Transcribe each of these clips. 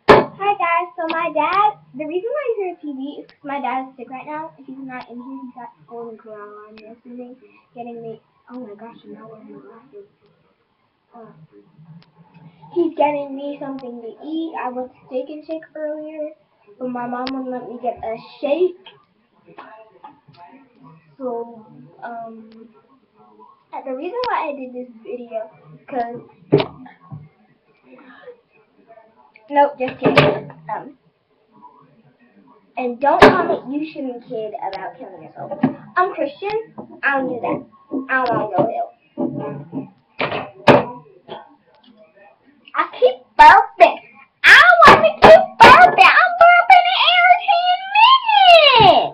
Hi guys, so my dad, the reason why he's here at TV is because my dad is sick right now. If he's not in here, he's at school in Corral. I'm assuming getting me, oh my gosh, I'm not wearing my glasses. He's getting me something to eat. I went to Steak and Shake earlier, but my mom wouldn't let me get a shake. So, the reason why I did this video, because, nope, just kidding. And don't comment you shouldn't kid about killing yourself. I'm Christian. I don't do that. I don't want to go ill. I keep burping. I want to keep burping. I'm burping every 10 minutes.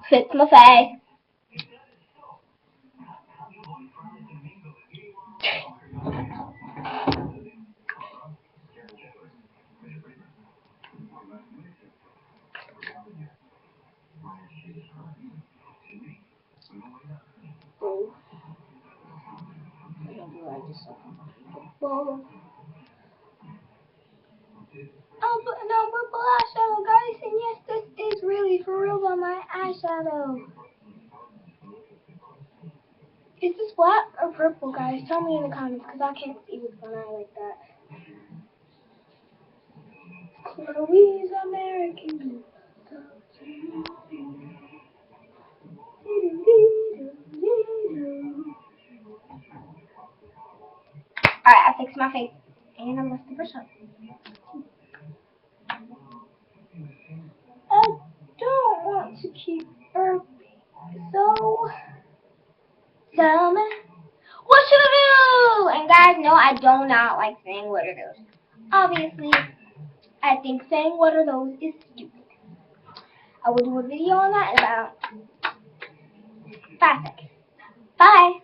Fix my face. I'm putting on purple eyeshadow, guys, and yes, this is really for real on my eyeshadow. Is this black or purple, guys? Tell me in the comments, because I can't see with one eye like that. Chloe's American. Alright, I fixed my face. And I'm left the brush up. I don't want to keep burping. So, tell me, what should I do? And guys, no, I do not like saying what are those. Obviously, I think saying what are those is stupid. I will do a video on that in about 5 seconds. Bye.